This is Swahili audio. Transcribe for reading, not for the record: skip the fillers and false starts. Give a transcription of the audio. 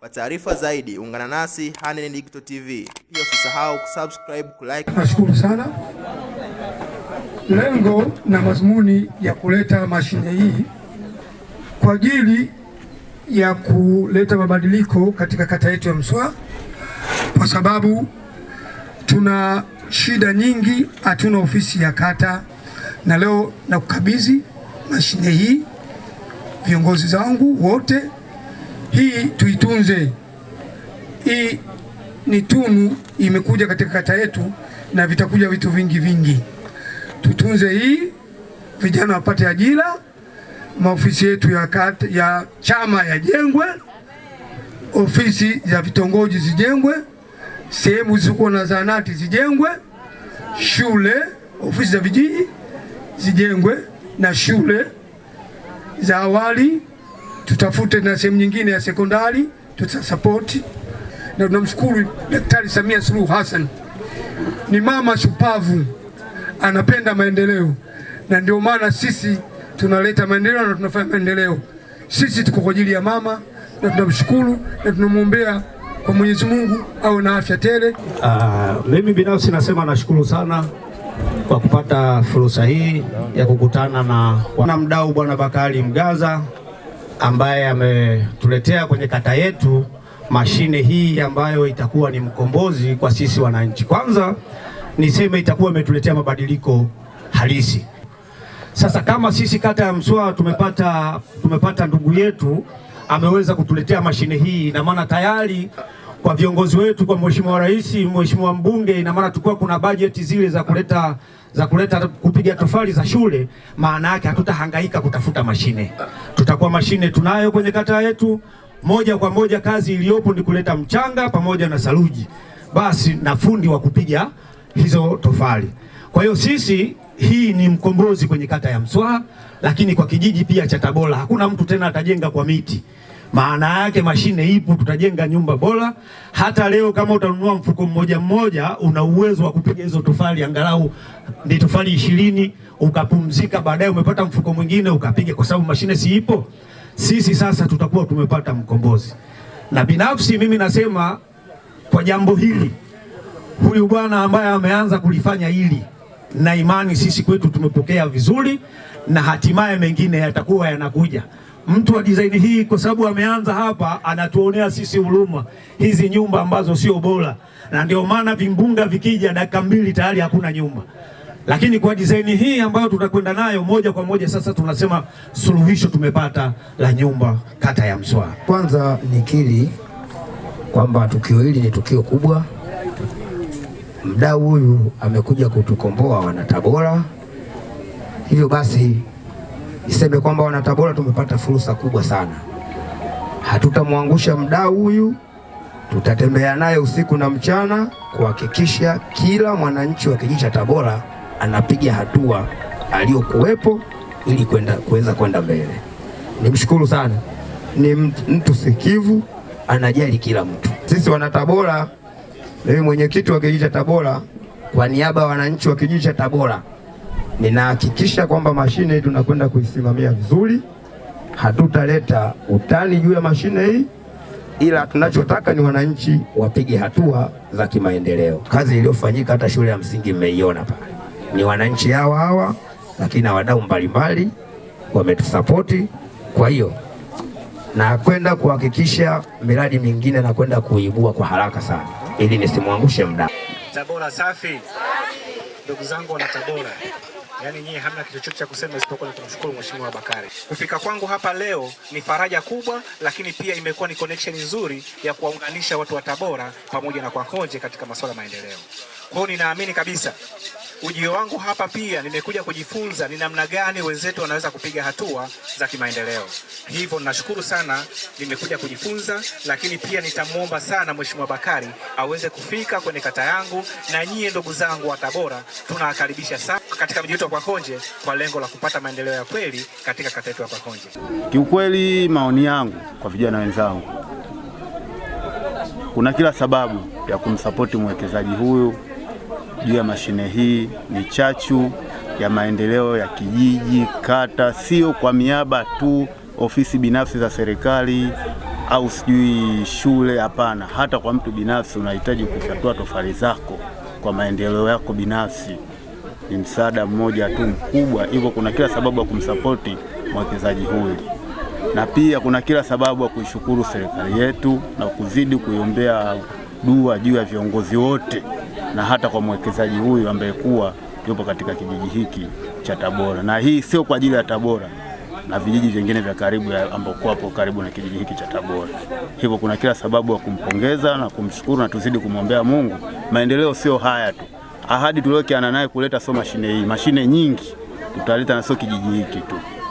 Kwa taarifa zaidi ungana nasi Handeni Digital TV. Pia usisahau kusubscribe, kulike. Nashukuru sana. Lengo na mazumuni ya kuleta mashine hii kwa ajili ya kuleta mabadiliko katika kata yetu ya Mswa, kwa sababu tuna shida nyingi, hatuna ofisi ya kata, na leo na kukabidhi mashine hii viongozi zangu wote. Hii tuitunze. Hii ni tunu imekuja katika kata yetu na vitakuja vitu vingi. Tutunze hii, vijana wapate ajira, maofisi yetu ya kata, ya chama yajengwe, ofisi za vitongoji zijengwe, sehemu zisizokuwa na zahanati zijengwe, shule, ofisi za vijiji zijengwe na shule za awali, tutafute na sehemu nyingine ya sekondari tutasapoti. Na tunamshukuru Daktari Samia Suluhu Hassan, ni mama shupavu, anapenda maendeleo, na ndio maana sisi tunaleta maendeleo na tunafanya maendeleo. Sisi tuko kwa ajili ya mama, na tunamshukuru na tunamwombea kwa Mwenyezi Mungu awe na afya tele. Mimi binafsi nasema nashukuru sana kwa kupata fursa hii ya kukutana na mdau Bwana Bakari Mgaza ambaye ametuletea kwenye kata yetu mashine hii ambayo itakuwa ni mkombozi kwa sisi wananchi. Kwanza niseme itakuwa imetuletea mabadiliko halisi. Sasa kama sisi kata ya Mswa tumepata ndugu yetu ameweza kutuletea mashine hii, na maana tayari kwa viongozi wetu, kwa Mheshimiwa Rais, Mheshimiwa Mbunge, ina maana tukua kuna bajeti zile za kuleta kupiga tofali za shule, maana yake hatutahangaika kutafuta mashine. Tutakuwa mashine tunayo kwenye kata yetu, moja kwa moja kazi iliyopo ni kuleta mchanga pamoja na saruji, basi na fundi wa kupiga hizo tofali. Kwa hiyo sisi, hii ni mkombozi kwenye kata ya Mswa, lakini kwa kijiji pia cha Tabora hakuna mtu tena atajenga kwa miti. Maana yake mashine ipo, tutajenga nyumba bora. Hata leo kama utanunua mfuko mmoja una uwezo wa kupiga hizo tofali, angalau ni tofali 20, ukapumzika, baadaye umepata mfuko mwingine ukapiga, kwa sababu mashine si ipo. Sisi sasa tutakuwa tumepata mkombozi. Na binafsi mimi nasema kwa jambo hili, huyu bwana ambaye ameanza kulifanya hili, na imani sisi kwetu tumepokea vizuri, na hatimaye mengine yatakuwa yanakuja. Mtu wa design hii, kwa sababu ameanza hapa, anatuonea sisi huruma hizi nyumba ambazo sio bora, na ndio maana vimbunga vikija dakika 2 tayari hakuna nyumba. Lakini kwa design hii ambayo tutakwenda nayo moja kwa moja, sasa tunasema suluhisho tumepata la nyumba kata ya Mswa. Kwanza nikiri kwamba tukio hili ni tukio kubwa. Mdau huyu amekuja kutukomboa wanatabora, hivyo basi niseme kwamba wanatabora tumepata fursa kubwa sana. Hatutamwangusha mdau huyu, tutatembea naye usiku na mchana kuhakikisha kila mwananchi wa kijiji cha Tabora anapiga hatua aliyokuwepo ili kuweza kwenda mbele. Nimshukuru sana, ni mtu sikivu, anajali kila mtu. Sisi wanatabora, mimi mwenyekiti wa kijiji cha Tabora, kwa niaba ya wananchi wa kijiji cha Tabora, ninahakikisha kwamba mashine hii tunakwenda kuisimamia vizuri. Hatutaleta utani juu ya mashine hii, ila tunachotaka ni wananchi wapige hatua za kimaendeleo. Kazi iliyofanyika hata shule ya msingi mmeiona pale, ni wananchi hawa, lakini na wadau mbalimbali wametusapoti. Kwa hiyo na kwenda kuhakikisha miradi mingine na kwenda kuibua kwa haraka sana, ili nisimwangushe mdau. Tabora safi. Ndugu zangu wana Tabora, yaani nyie hamna kitu chochote cha kusema isipokuwa kumshukuru Mheshimiwa Bakari. Kufika kwangu hapa leo ni faraja kubwa, lakini pia imekuwa ni connection nzuri ya kuwaunganisha watu wa Tabora pamoja na Kwakonje katika masuala ya maendeleo. Kwa hiyo ninaamini kabisa ujio wangu hapa pia nimekuja kujifunza ni namna gani wenzetu wanaweza kupiga hatua za kimaendeleo. Hivyo nashukuru sana, nimekuja kujifunza, lakini pia nitamwomba sana Mheshimiwa Bakari aweze kufika kwenye kata yangu, na nyie ndugu zangu wa Tabora tunawakaribisha sana katika mji wetu wa Kwakonje kwa lengo la kupata maendeleo ya kweli katika kata yetu ya Kwakonje. Kiukweli, maoni yangu kwa vijana wenzangu, kuna kila sababu ya kumsapoti mwekezaji huyu juu ya mashine hii. Ni chachu ya maendeleo ya kijiji, kata, sio kwa miaba tu ofisi binafsi za serikali, au sijui shule. Hapana, hata kwa mtu binafsi unahitaji kufyatua tofali zako kwa maendeleo yako binafsi. Ni msaada mmoja tu mkubwa, hivyo kuna kila sababu ya kumsapoti mwekezaji huyu, na pia kuna kila sababu ya kuishukuru serikali yetu na kuzidi kuiombea dua juu ya viongozi wote na hata kwa mwekezaji huyu ambaye kuwa yupo katika kijiji hiki cha Tabora. Na hii sio kwa ajili ya Tabora na vijiji vingine vya karibu ambao hapo karibu na kijiji hiki cha Tabora. Hivyo kuna kila sababu ya kumpongeza na kumshukuru, na tuzidi kumwombea Mungu. Maendeleo sio haya tu. Ahadi tuliokiana naye kuleta sio mashine hii, mashine nyingi tutaleta, na sio kijiji hiki tu.